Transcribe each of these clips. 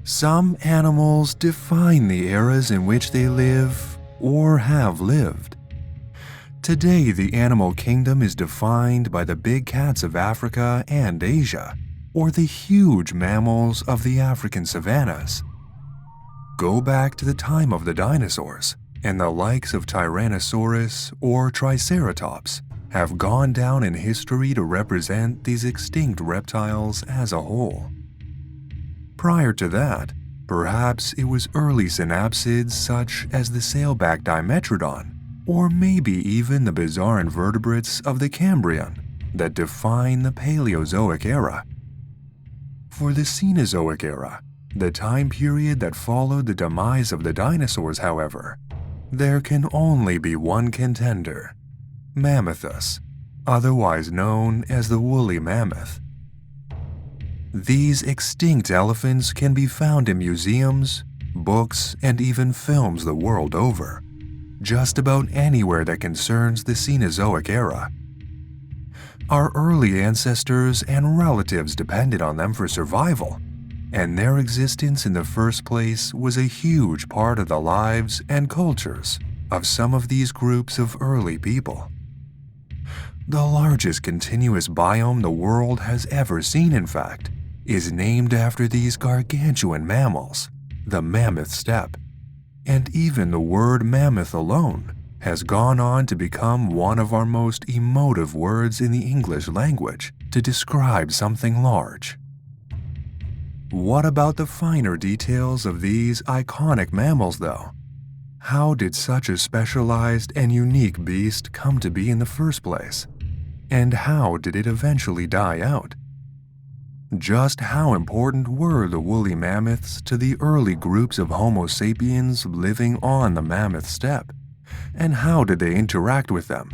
Some animals define the eras in which they live or have lived. Today, the animal kingdom is defined by the big cats of Africa and Asia, or the huge mammals of the African savannas. Go back to the time of the dinosaurs, and the likes of Tyrannosaurus or Triceratops have gone down in history to represent these extinct reptiles as a whole. Prior to that, perhaps it was early synapsids such as the sailback Dimetrodon, or maybe even the bizarre invertebrates of the Cambrian that define the Paleozoic Era. For the Cenozoic Era, the time period that followed the demise of the dinosaurs, however, there can only be one contender: Mammuthus, otherwise known as the woolly mammoth. These extinct elephants can be found in museums, books, and even films the world over, just about anywhere that concerns the Cenozoic Era. Our early ancestors and relatives depended on them for survival, and their existence in the first place was a huge part of the lives and cultures of some of these groups of early people. The largest continuous biome the world has ever seen, in fact, is named after these gargantuan mammals, the Mammoth Steppe, and even the word mammoth alone has gone on to become one of our most emotive words in the English language to describe something large. What about the finer details of these iconic mammals, though? How did such a specialized and unique beast come to be in the first place? And how did it eventually die out? Just how important were the woolly mammoths to the early groups of Homo sapiens living on the Mammoth Steppe? And how did they interact with them?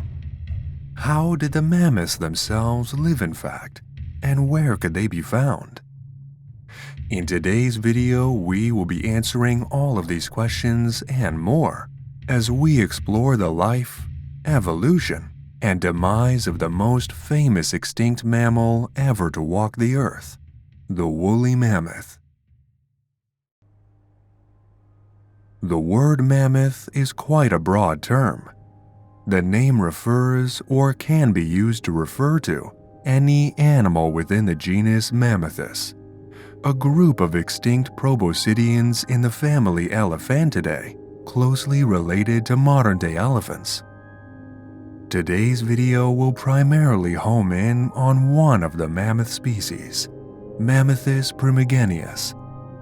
How did the mammoths themselves live, in fact? And where could they be found? In today's video, we will be answering all of these questions and more as we explore the life, evolution, and demise of the most famous extinct mammal ever to walk the earth, the woolly mammoth. The word mammoth is quite a broad term. The name refers or can be used to refer to any animal within the genus Mammuthus, a group of extinct proboscideans in the family Elephantidae, closely related to modern-day elephants. Today's video will primarily home in on one of the mammoth species, Mammuthus primigenius,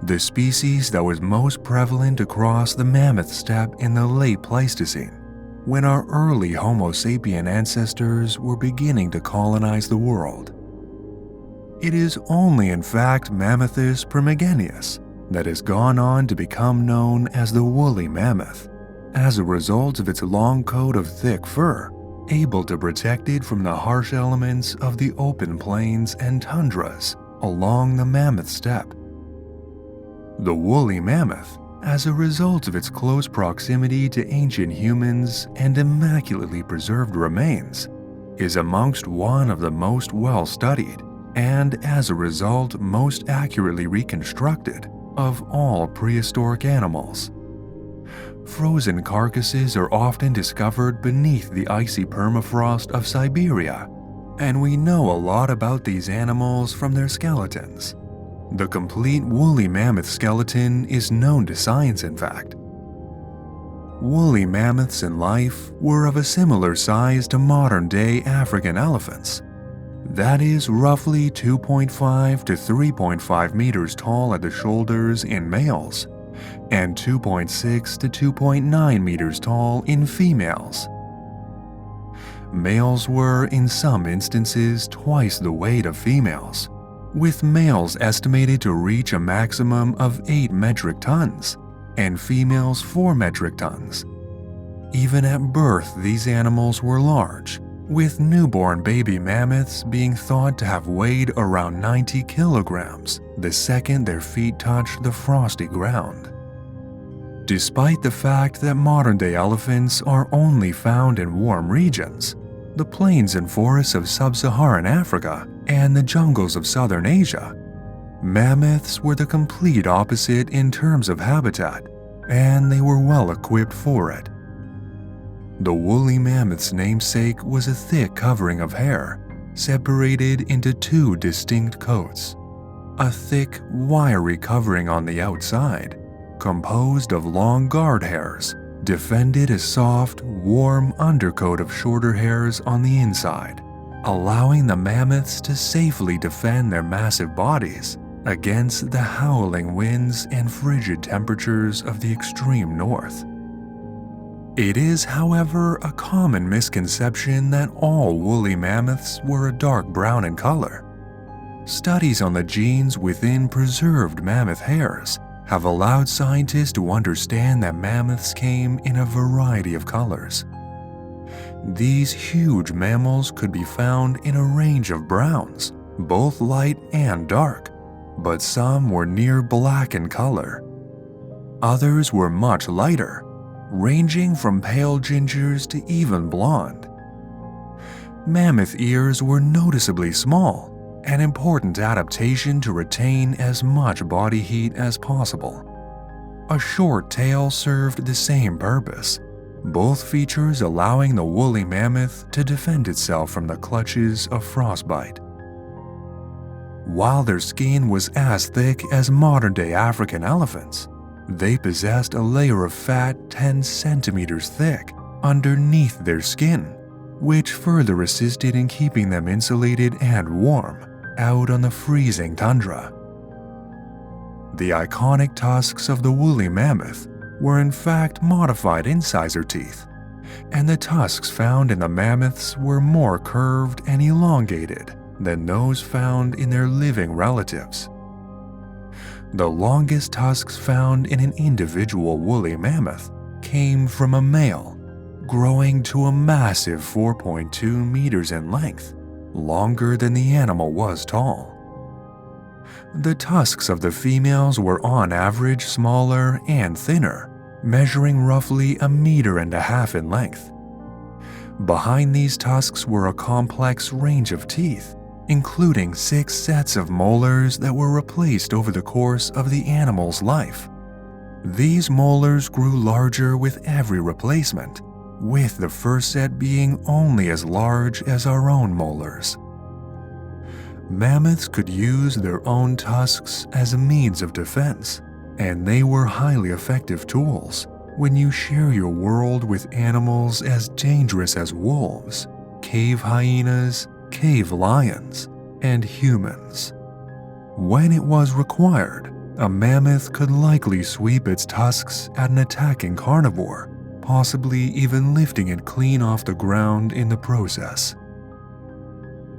the species that was most prevalent across the Mammoth Steppe in the late Pleistocene, when our early Homo sapien ancestors were beginning to colonize the world. It is only in fact Mammuthus primigenius that has gone on to become known as the woolly mammoth, as a result of its long coat of thick fur, able to protect it from the harsh elements of the open plains and tundras along the Mammoth Steppe. The woolly mammoth, as a result of its close proximity to ancient humans and immaculately preserved remains, is amongst one of the most well-studied and, as a result, most accurately reconstructed of all prehistoric animals. Frozen carcasses are often discovered beneath the icy permafrost of Siberia, and we know a lot about these animals from their skeletons. The complete woolly mammoth skeleton is known to science, in fact. Woolly mammoths in life were of a similar size to modern-day African elephants. That is roughly 2.5 to 3.5 meters tall at the shoulders in males, and 2.6 to 2.9 meters tall in females. Males were, in some instances, twice the weight of females, with males estimated to reach a maximum of 8 metric tons, and females 4 metric tons. Even at birth, these animals were large, with newborn baby mammoths being thought to have weighed around 90 kilograms the second their feet touched the frosty ground. Despite the fact that modern-day elephants are only found in warm regions, the plains and forests of sub-Saharan Africa and the jungles of southern Asia, Mammoths were the complete opposite in terms of habitat, and they were well equipped for it. The woolly mammoth's namesake was a thick covering of hair, separated into two distinct coats. A thick, wiry covering on the outside, composed of long guard hairs, defended a soft, warm undercoat of shorter hairs on the inside, allowing the mammoths to safely defend their massive bodies against the howling winds and frigid temperatures of the extreme north. It is, however, a common misconception that all woolly mammoths were a dark brown in color. Studies on the genes within preserved mammoth hairs have allowed scientists to understand that mammoths came in a variety of colors. These huge mammals could be found in a range of browns, both light and dark, but some were near black in color. Others were much lighter, ranging from pale gingers to even blonde. Mammoth ears were noticeably small, an important adaptation to retain as much body heat as possible. A short tail served the same purpose, both features allowing the woolly mammoth to defend itself from the clutches of frostbite. While their skin was as thick as modern-day African elephants, they possessed a layer of fat 10 centimeters thick underneath their skin, which further assisted in keeping them insulated and warm out on the freezing tundra. The iconic tusks of the woolly mammoth were in fact modified incisor teeth, and the tusks found in the mammoths were more curved and elongated than those found in their living relatives. The longest tusks found in an individual woolly mammoth came from a male, growing to a massive 4.2 meters in length, longer than the animal was tall. The tusks of the females were on average smaller and thinner, measuring roughly 1.5 meters in length. Behind these tusks were a complex range of teeth, including 6 sets of molars that were replaced over the course of the animal's life. These molars grew larger with every replacement, with the first set being only as large as our own molars. Mammoths could use their own tusks as a means of defense, and they were highly effective tools when you share your world with animals as dangerous as wolves, cave hyenas, cave lions, and humans. When it was required, a mammoth could likely sweep its tusks at an attacking carnivore, possibly even lifting it clean off the ground in the process.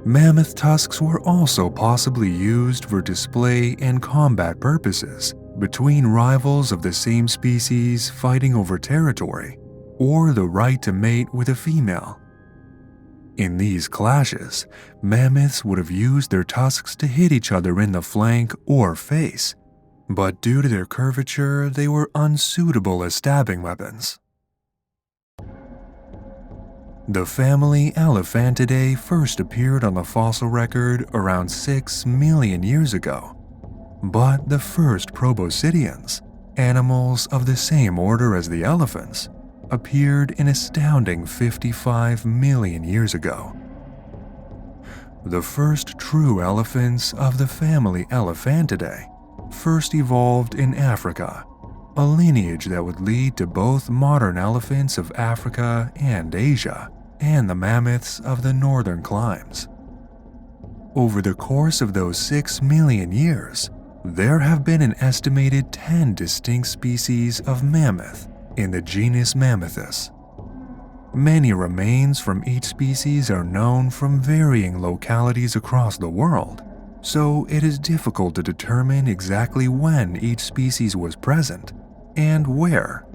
Mammoth tusks were also possibly used for display and combat purposes between rivals of the same species fighting over territory or the right to mate with a female. In these clashes, mammoths would have used their tusks to hit each other in the flank or face, but due to their curvature, they were unsuitable as stabbing weapons. The family Elephantidae first appeared on the fossil record around 6 million years ago, but the first proboscideans, animals of the same order as the elephants, appeared an astounding 55 million years ago. The first true elephants of the family Elephantidae first evolved in Africa, a lineage that would lead to both modern elephants of Africa and Asia, and the mammoths of the northern climes. Over the course of those 6 million years, there have been an estimated 10 distinct species of mammoth in the genus Mammuthus. Many remains from each species are known from varying localities across the world, so it is difficult to determine exactly when each species was present and where,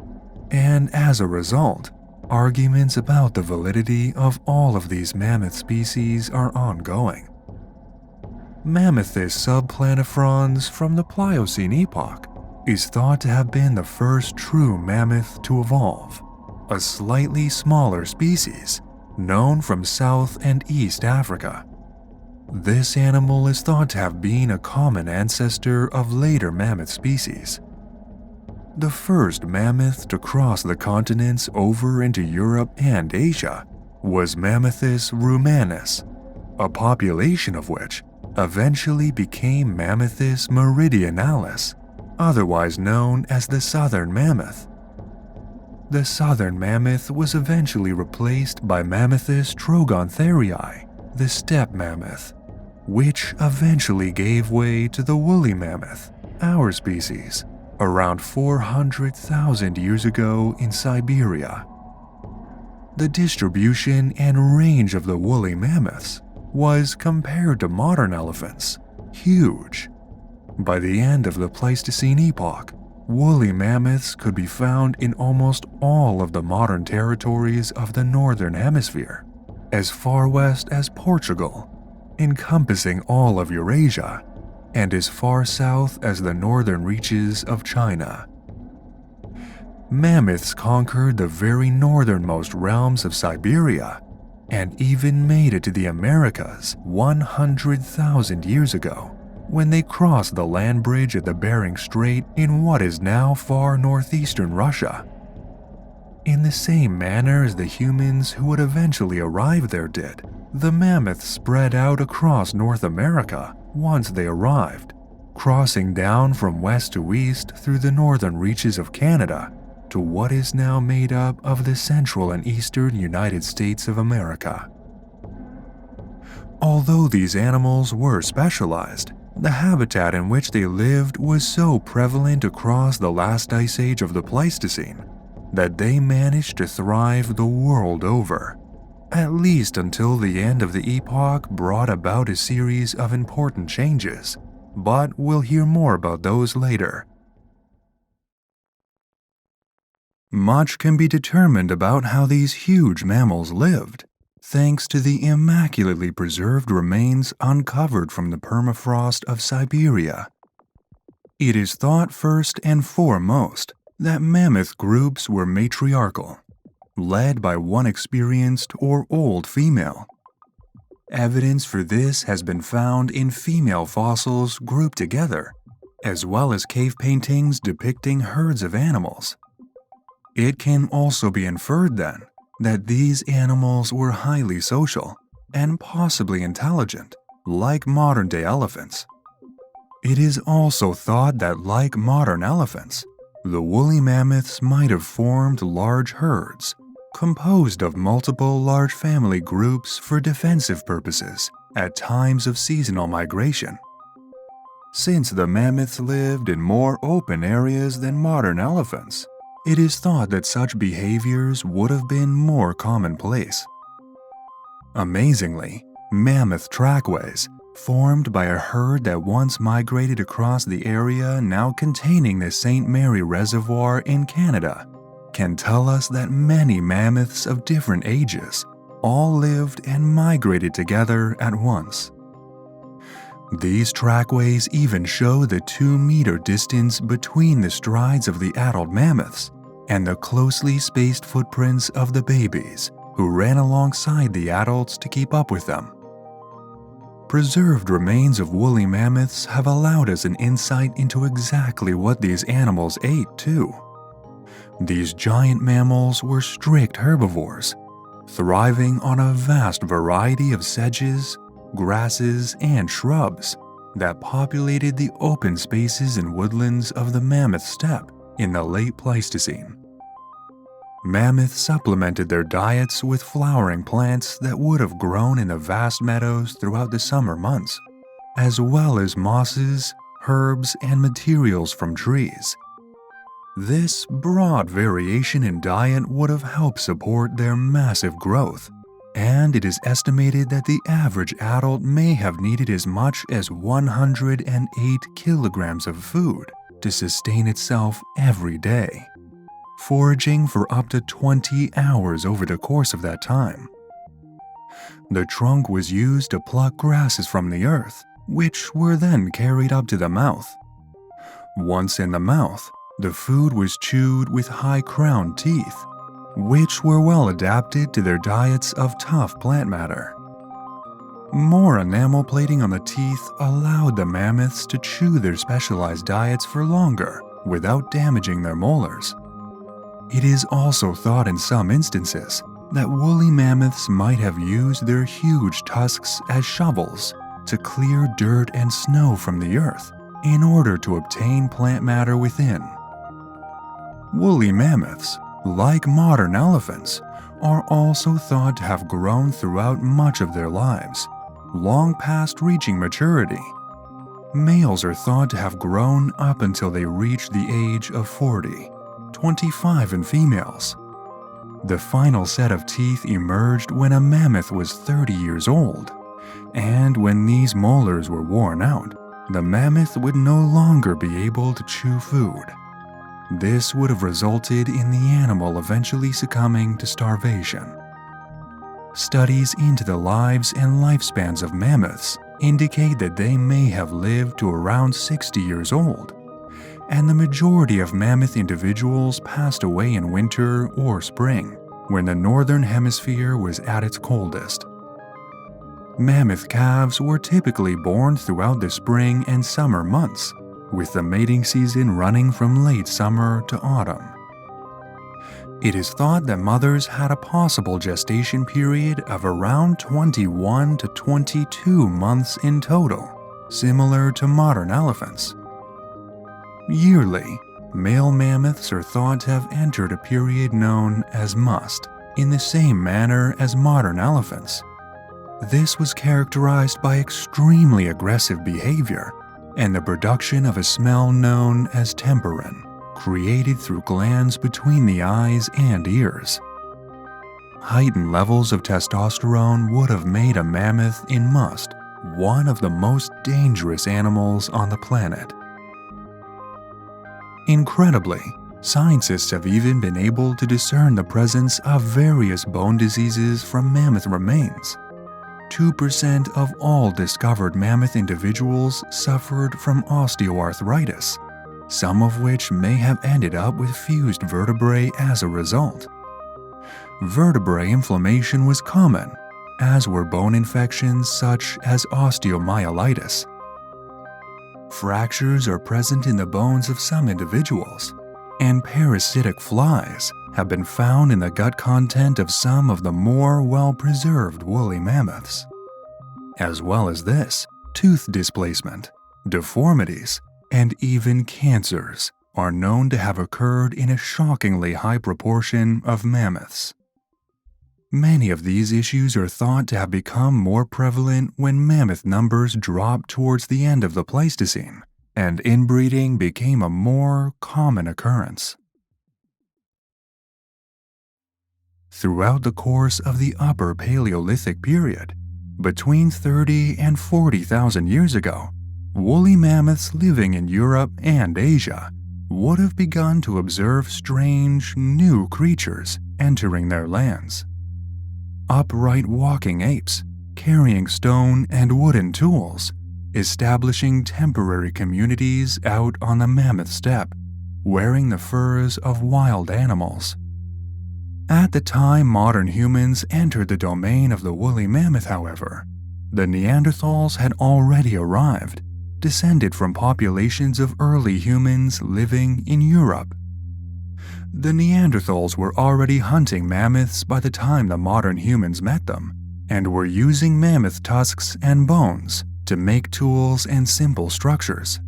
and as a result, arguments about the validity of all of these mammoth species are ongoing. Mammuthus subplanifrons from the Pliocene epoch is thought to have been the first true mammoth to evolve, a slightly smaller species known from South and East Africa. This animal is thought to have been a common ancestor of later mammoth species. The first mammoth to cross the continents over into Europe and Asia was Mammuthus rumanus, a population of which eventually became Mammuthus meridionalis, otherwise known as the southern mammoth. The southern mammoth was eventually replaced by Mammuthus trogontherii, the steppe mammoth, which eventually gave way to the woolly mammoth, our species, around 400,000 years ago in Siberia. The distribution and range of the woolly mammoths was, compared to modern elephants, huge. By the end of the Pleistocene epoch, woolly mammoths could be found in almost all of the modern territories of the northern hemisphere, as far west as Portugal, encompassing all of Eurasia, and as far south as the northern reaches of China. Mammoths conquered the very northernmost realms of Siberia and even made it to the Americas 100,000 years ago when they crossed the land bridge at the Bering Strait in what is now far northeastern Russia. In the same manner as the humans who would eventually arrive there did, the mammoths spread out across North America once they arrived, crossing down from west to east through the northern reaches of Canada to what is now made up of the central and eastern United States of America. Although these animals were specialized, the habitat in which they lived was so prevalent across the last ice age of the Pleistocene that they managed to thrive the world over, at least until the end of the epoch brought about a series of important changes, but we'll hear more about those later. Much can be determined about how these huge mammals lived, thanks to the immaculately preserved remains uncovered from the permafrost of Siberia. It is thought first and foremost that mammoth groups were matriarchal, led by one experienced or old female. Evidence for this has been found in female fossils grouped together, as well as cave paintings depicting herds of animals. It can also be inferred then that these animals were highly social and possibly intelligent, like modern-day elephants. It is also thought that, like modern elephants, the woolly mammoths might have formed large herds, composed of multiple large family groups for defensive purposes at times of seasonal migration. Since the mammoths lived in more open areas than modern elephants, it is thought that such behaviors would have been more commonplace. Amazingly, mammoth trackways, formed by a herd that once migrated across the area now containing the St. Mary Reservoir in Canada, can tell us that many mammoths of different ages all lived and migrated together at once. These trackways even show the 2-meter distance between the strides of the adult mammoths and the closely spaced footprints of the babies who ran alongside the adults to keep up with them. Preserved remains of woolly mammoths have allowed us an insight into exactly what these animals ate too. These giant mammals were strict herbivores, thriving on a vast variety of sedges, grasses, and shrubs that populated the open spaces and woodlands of the mammoth steppe in the late Pleistocene. Mammoths supplemented their diets with flowering plants that would have grown in the vast meadows throughout the summer months, as well as mosses, herbs, and materials from trees. This broad variation in diet would have helped support their massive growth, and it is estimated that the average adult may have needed as much as 108 kilograms of food to sustain itself every day, foraging for up to 20 hours over the course of that time. The trunk was used to pluck grasses from the earth, which were then carried up to the mouth. Once in the mouth, the food was chewed with high-crowned teeth, which were well adapted to their diets of tough plant matter. More enamel plating on the teeth allowed the mammoths to chew their specialized diets for longer without damaging their molars. It is also thought in some instances that woolly mammoths might have used their huge tusks as shovels to clear dirt and snow from the earth in order to obtain plant matter within. Woolly mammoths, like modern elephants, are also thought to have grown throughout much of their lives, long past reaching maturity. Males are thought to have grown up until they reach the age of 40, 25 in females. The final set of teeth emerged when a mammoth was 30 years old, and when these molars were worn out, the mammoth would no longer be able to chew food. This would have resulted in the animal eventually succumbing to starvation. Studies into the lives and lifespans of mammoths indicate that they may have lived to around 60 years old, and the majority of mammoth individuals passed away in winter or spring, when the northern hemisphere was at its coldest. Mammoth calves were typically born throughout the spring and summer months, with the mating season running from late summer to autumn. It is thought that mothers had a possible gestation period of around 21 to 22 months in total, similar to modern elephants. Yearly, male mammoths are thought to have entered a period known as must, in the same manner as modern elephants. This was characterized by extremely aggressive behavior and the production of a smell known as temperin, created through glands between the eyes and ears. Heightened levels of testosterone would have made a mammoth in must one of the most dangerous animals on the planet. Incredibly, scientists have even been able to discern the presence of various bone diseases from mammoth remains. 2% of all discovered mammoth individuals suffered from osteoarthritis, some of which may have ended up with fused vertebrae as a result. Vertebrae inflammation was common, as were bone infections such as osteomyelitis. Fractures are present in the bones of some individuals, and parasitic flies have been found in the gut content of some of the more well-preserved woolly mammoths. As well as this, tooth displacement, deformities, and even cancers are known to have occurred in a shockingly high proportion of mammoths. Many of these issues are thought to have become more prevalent when mammoth numbers dropped towards the end of the Pleistocene, and inbreeding became a more common occurrence. Throughout the course of the Upper Paleolithic period, between 30 and 40,000 years ago, woolly mammoths living in Europe and Asia would have begun to observe strange, new creatures entering their lands. Upright walking apes, carrying stone and wooden tools, establishing temporary communities out on the mammoth steppe, wearing the furs of wild animals. At the time modern humans entered the domain of the woolly mammoth, however, the Neanderthals had already arrived, descended from populations of early humans living in Europe. The Neanderthals were already hunting mammoths by the time the modern humans met them, and were using mammoth tusks and bones to make tools and simple structures.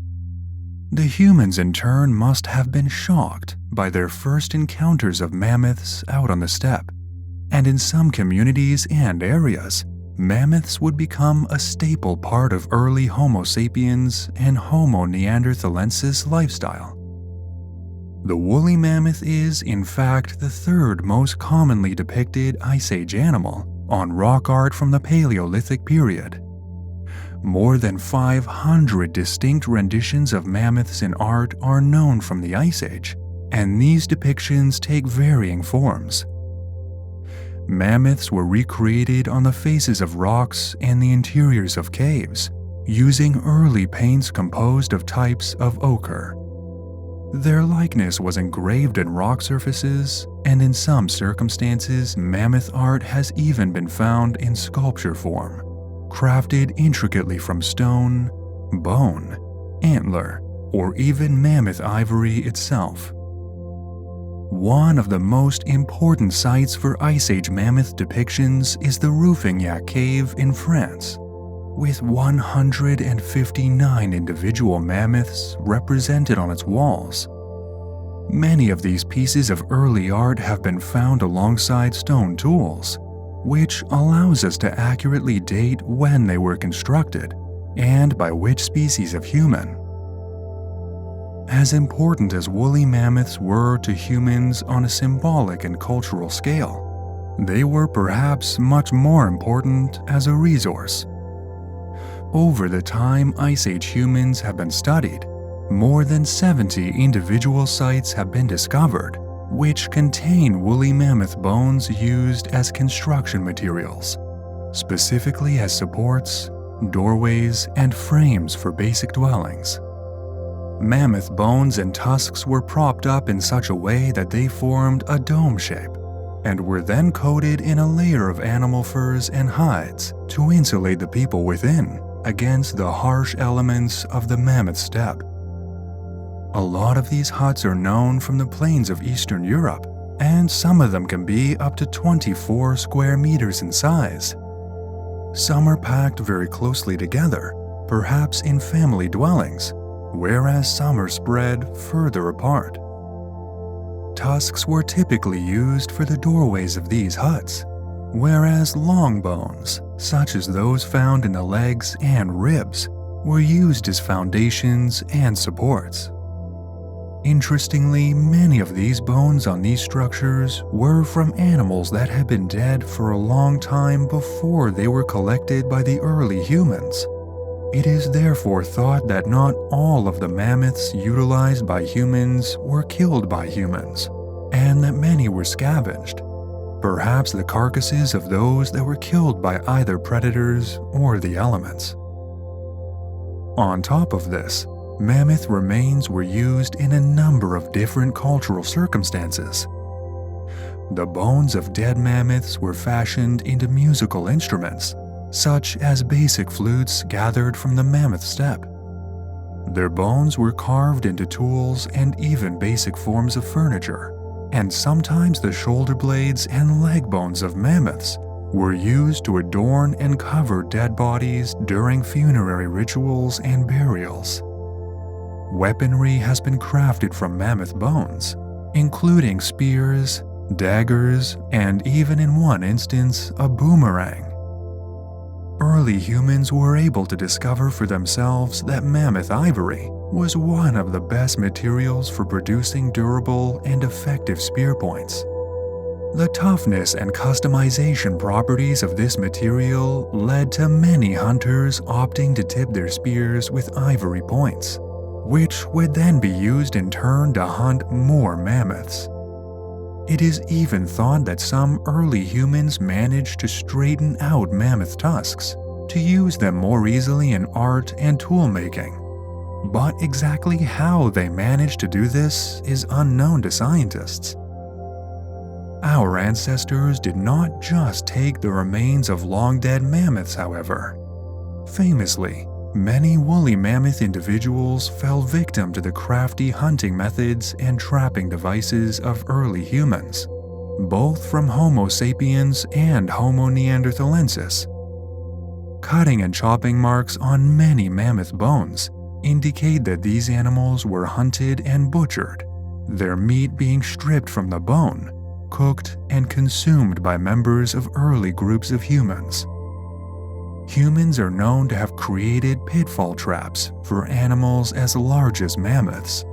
The humans in turn must have been shocked by their first encounters of mammoths out on the steppe, and in some communities and areas, mammoths would become a staple part of early Homo sapiens and Homo neanderthalensis lifestyle. The woolly mammoth is, in fact, the third most commonly depicted Ice Age animal on rock art from the Paleolithic period. More than 500 distinct renditions of mammoths in art are known from the Ice Age, and these depictions take varying forms. Mammoths were recreated on the faces of rocks and the interiors of caves, using early paints composed of types of ochre. Their likeness was engraved in rock surfaces, and in some circumstances, mammoth art has even been found in sculpture form, crafted intricately from stone, bone, antler, or even mammoth ivory itself. One of the most important sites for Ice Age mammoth depictions is the Rouffignac Cave in France, with 159 individual mammoths represented on its walls. Many of these pieces of early art have been found alongside stone tools, which allows us to accurately date when they were constructed and by which species of human. As important as woolly mammoths were to humans on a symbolic and cultural scale, they were perhaps much more important as a resource. Over the time Ice Age humans have been studied, more than 70 individual sites have been discovered, which contain woolly mammoth bones used as construction materials, specifically as supports, doorways, and frames for basic dwellings. Mammoth bones and tusks were propped up in such a way that they formed a dome shape, and were then coated in a layer of animal furs and hides to insulate the people within against the harsh elements of the mammoth steppe. A lot of these huts are known from the plains of Eastern Europe, and some of them can be up to 24 square meters in size. Some are packed very closely together, perhaps in family dwellings, whereas some are spread further apart. Tusks were typically used for the doorways of these huts, whereas long bones, such as those found in the legs and ribs, were used as foundations and supports. Interestingly, many of these bones on these structures were from animals that had been dead for a long time before they were collected by the early humans. It is therefore thought that not all of the mammoths utilized by humans were killed by humans, and that many were scavenged, perhaps the carcasses of those that were killed by either predators or the elements. On top of this, mammoth remains were used in a number of different cultural circumstances. The bones of dead mammoths were fashioned into musical instruments, such as basic flutes gathered from the mammoth steppe. Their bones were carved into tools and even basic forms of furniture, and sometimes the shoulder blades and leg bones of mammoths were used to adorn and cover dead bodies during funerary rituals and burials. Weaponry has been crafted from mammoth bones, including spears, daggers, and even in one instance, a boomerang. Early humans were able to discover for themselves that mammoth ivory was one of the best materials for producing durable and effective spear points. The toughness and customization properties of this material led to many hunters opting to tip their spears with ivory points, which would then be used in turn to hunt more mammoths. It is even thought that some early humans managed to straighten out mammoth tusks to use them more easily in art and tool making. But exactly how they managed to do this is unknown to scientists. Our ancestors did not just take the remains of long-dead mammoths, however. Famously, many woolly mammoth individuals fell victim to the crafty hunting methods and trapping devices of early humans, both from Homo sapiens and Homo neanderthalensis. Cutting and chopping marks on many mammoth bones indicate that these animals were hunted and butchered, their meat being stripped from the bone, cooked, and consumed by members of early groups of humans. Humans are known to have created pitfall traps for animals as large as mammoths.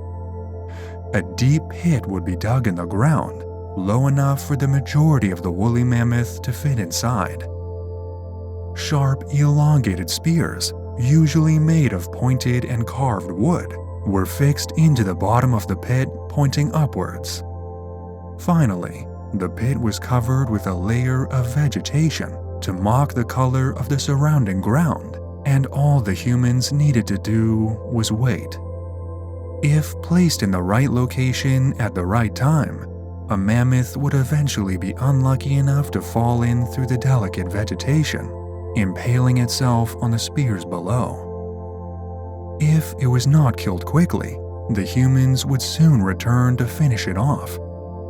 A deep pit would be dug in the ground, low enough for the majority of the woolly mammoth to fit inside. Sharp, elongated spears, usually made of pointed and carved wood, were fixed into the bottom of the pit, pointing upwards. Finally, the pit was covered with a layer of vegetation to mock the color of the surrounding ground, and all the humans needed to do was wait. If placed in the right location at the right time, a mammoth would eventually be unlucky enough to fall in through the delicate vegetation, impaling itself on the spears below. If it was not killed quickly, the humans would soon return to finish it off,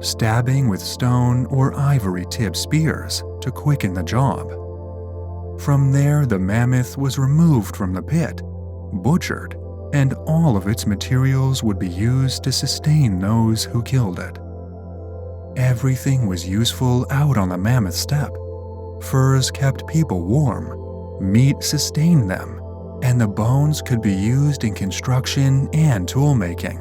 stabbing with stone or ivory-tipped spears to quicken the job. From there, the mammoth was removed from the pit, butchered, and all of its materials would be used to sustain those who killed it. Everything was useful out on the mammoth steppe. Furs kept people warm, meat sustained them, and the bones could be used in construction and tool-making.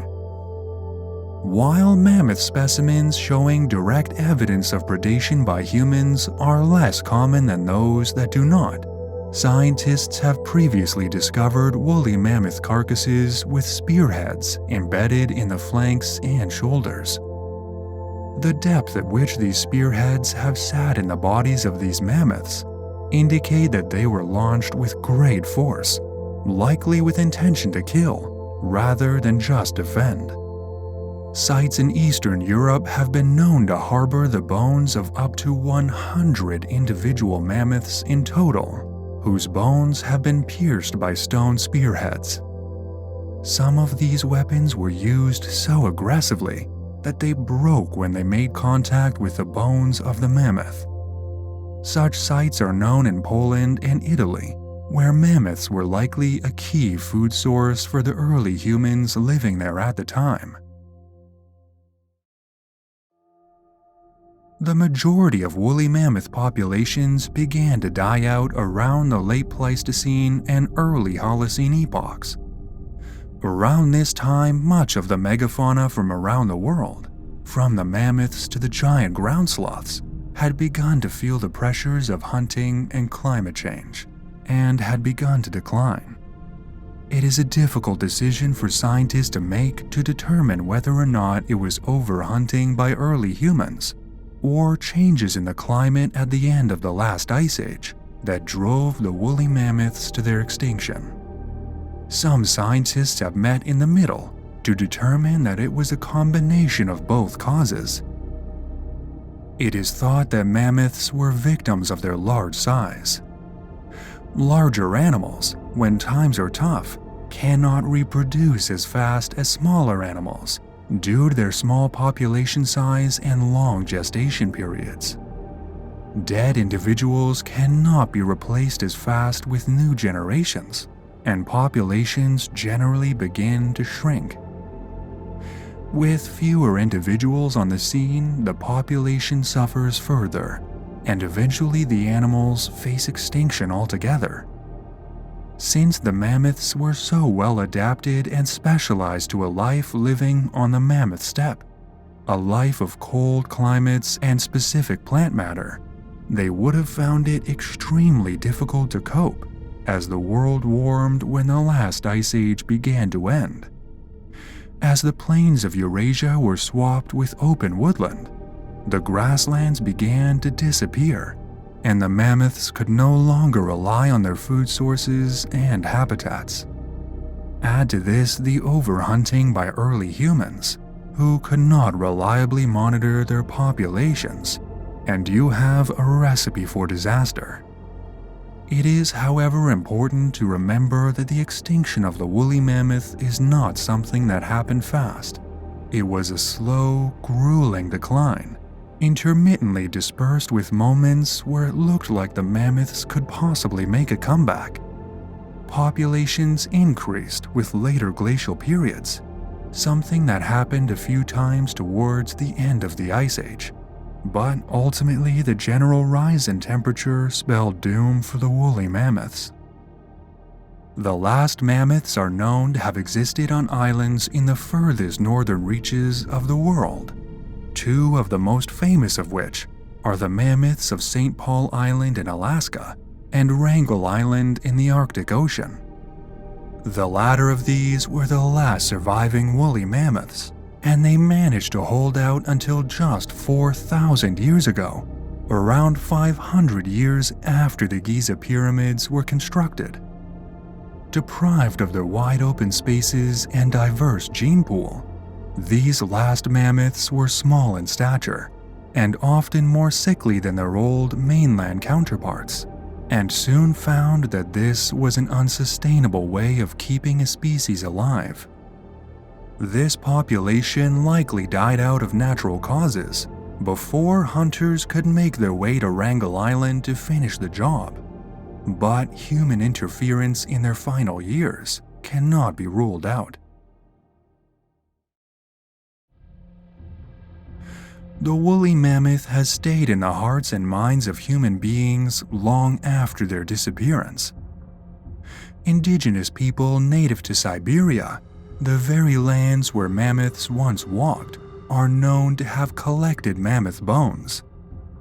While mammoth specimens showing direct evidence of predation by humans are less common than those that do not, scientists have previously discovered woolly mammoth carcasses with spearheads embedded in the flanks and shoulders. The depth at which these spearheads have sat in the bodies of these mammoths indicate that they were launched with great force, likely with intention to kill, rather than just defend. Sites in Eastern Europe have been known to harbor the bones of up to 100 individual mammoths in total, whose bones have been pierced by stone spearheads. Some of these weapons were used so aggressively that they broke when they made contact with the bones of the mammoth. Such sites are known in Poland and Italy, where mammoths were likely a key food source for the early humans living there at the time. The majority of woolly mammoth populations began to die out around the late Pleistocene and early Holocene epochs. Around this time, much of the megafauna from around the world, from the mammoths to the giant ground sloths, had begun to feel the pressures of hunting and climate change, and had begun to decline. It is a difficult decision for scientists to make to determine whether or not it was overhunting by early humans, or changes in the climate at the end of the last ice age that drove the woolly mammoths to their extinction. Some scientists have met in the middle to determine that it was a combination of both causes. It is thought that mammoths were victims of their large size. Larger animals, when times are tough, cannot reproduce as fast as smaller animals due to their small population size and long gestation periods. Dead individuals cannot be replaced as fast with new generations, and populations generally begin to shrink. With fewer individuals on the scene, the population suffers further, and eventually the animals face extinction altogether. Since the mammoths were so well adapted and specialized to a life living on the mammoth steppe, a life of cold climates and specific plant matter, they would have found it extremely difficult to cope as the world warmed when the last ice age began to end. As the plains of Eurasia were swapped with open woodland, the grasslands began to disappear, and the mammoths could no longer rely on their food sources and habitats. Add to this the overhunting by early humans, who could not reliably monitor their populations, and you have a recipe for disaster. It is, however, important to remember that the extinction of the woolly mammoth is not something that happened fast. It was a slow, grueling decline, intermittently dispersed with moments where it looked like the mammoths could possibly make a comeback. Populations increased with later glacial periods, something that happened a few times towards the end of the Ice Age. But ultimately, the general rise in temperature spelled doom for the woolly mammoths. The last mammoths are known to have existed on islands in the furthest northern reaches of the world, two of the most famous of which are the mammoths of St. Paul Island in Alaska and Wrangel Island in the Arctic Ocean. The latter of these were the last surviving woolly mammoths, and they managed to hold out until just 4,000 years ago, around 500 years after the Giza pyramids were constructed. Deprived of their wide-open spaces and diverse gene pool, these last mammoths were small in stature and often more sickly than their old mainland counterparts. and soon found that this was an unsustainable way of keeping a species alive. This population likely died out of natural causes before hunters could make their way to Wrangel Island to finish the job. But human interference in their final years cannot be ruled out. The woolly mammoth has stayed in the hearts and minds of human beings long after their disappearance. Indigenous people native to Siberia, the very lands where mammoths once walked, are known to have collected mammoth bones,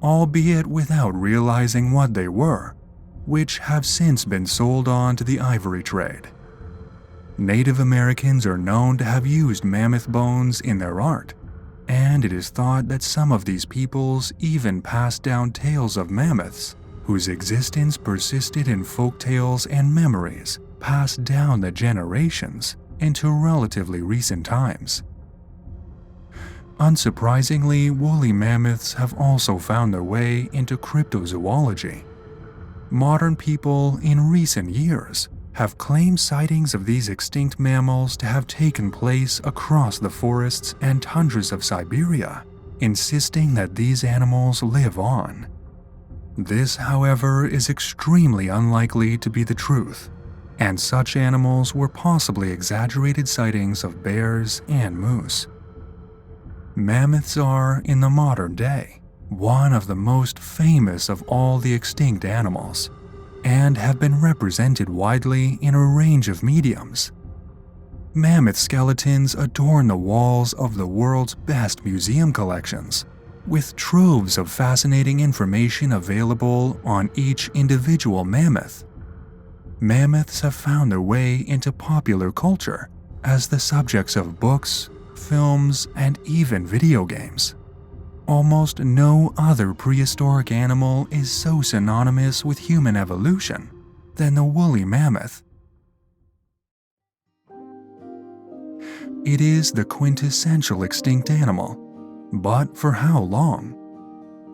albeit without realizing what they were, which have since been sold on to the ivory trade. Native Americans are known to have used mammoth bones in their art, and it is thought that some of these peoples even passed down tales of mammoths, whose existence persisted in folk tales and memories passed down the generations into relatively recent times. Unsurprisingly, woolly mammoths have also found their way into cryptozoology. Modern people in recent years have claimed sightings of these extinct mammals to have taken place across the forests and tundras of Siberia, insisting that these animals live on. This, however, is extremely unlikely to be the truth, and such animals were possibly exaggerated sightings of bears and moose. Mammoths are, in the modern day, one of the most famous of all the extinct animals, and have been represented widely in a range of mediums. Mammoth skeletons adorn the walls of the world's best museum collections, with troves of fascinating information available on each individual mammoth. Mammoths have found their way into popular culture as the subjects of books, films, and even video games. Almost no other prehistoric animal is so synonymous with human evolution than the woolly mammoth. It is the quintessential extinct animal, but for how long?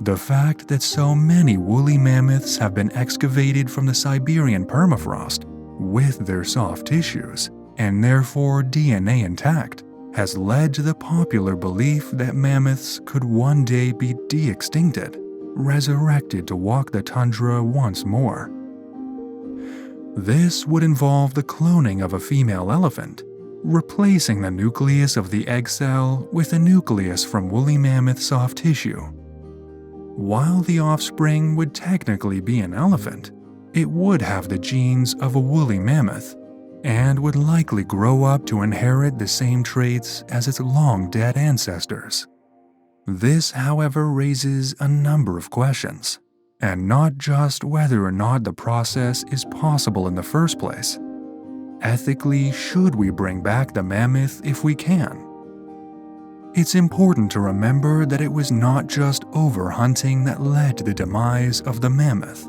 The fact that so many woolly mammoths have been excavated from the Siberian permafrost with their soft tissues, and therefore DNA intact, has led to the popular belief that mammoths could one day be de-extincted, resurrected to walk the tundra once more. This would involve the cloning of a female elephant, replacing the nucleus of the egg cell with a nucleus from woolly mammoth soft tissue. While the offspring would technically be an elephant, it would have the genes of a woolly mammoth, and would likely grow up to inherit the same traits as its long-dead ancestors. This, however, raises a number of questions, and not just whether or not the process is possible in the first place. Ethically, should we bring back the mammoth if we can? It's important to remember that it was not just overhunting that led to the demise of the mammoth.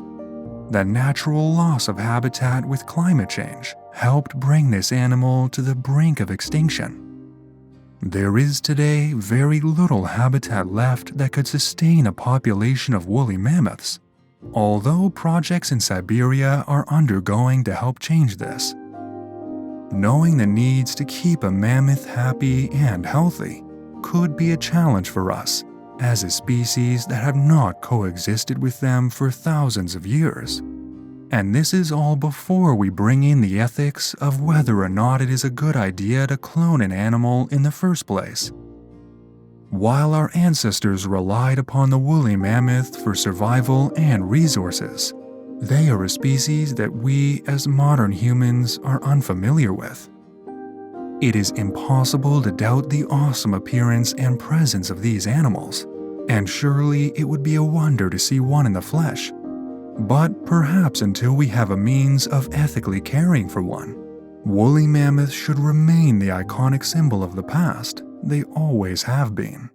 The natural loss of habitat with climate change helped bring this animal to the brink of extinction. There is today very little habitat left that could sustain a population of woolly mammoths, although projects in Siberia are undergoing to help change this. Knowing the needs to keep a mammoth happy and healthy could be a challenge for us as a species that have not coexisted with them for thousands of years. And this is all before we bring in the ethics of whether or not it is a good idea to clone an animal in the first place. While our ancestors relied upon the woolly mammoth for survival and resources, they are a species that we as modern humans are unfamiliar with. It is impossible to doubt the awesome appearance and presence of these animals, and surely it would be a wonder to see one in the flesh. But perhaps until we have a means of ethically caring for one, woolly mammoths should remain the iconic symbol of the past they always have been.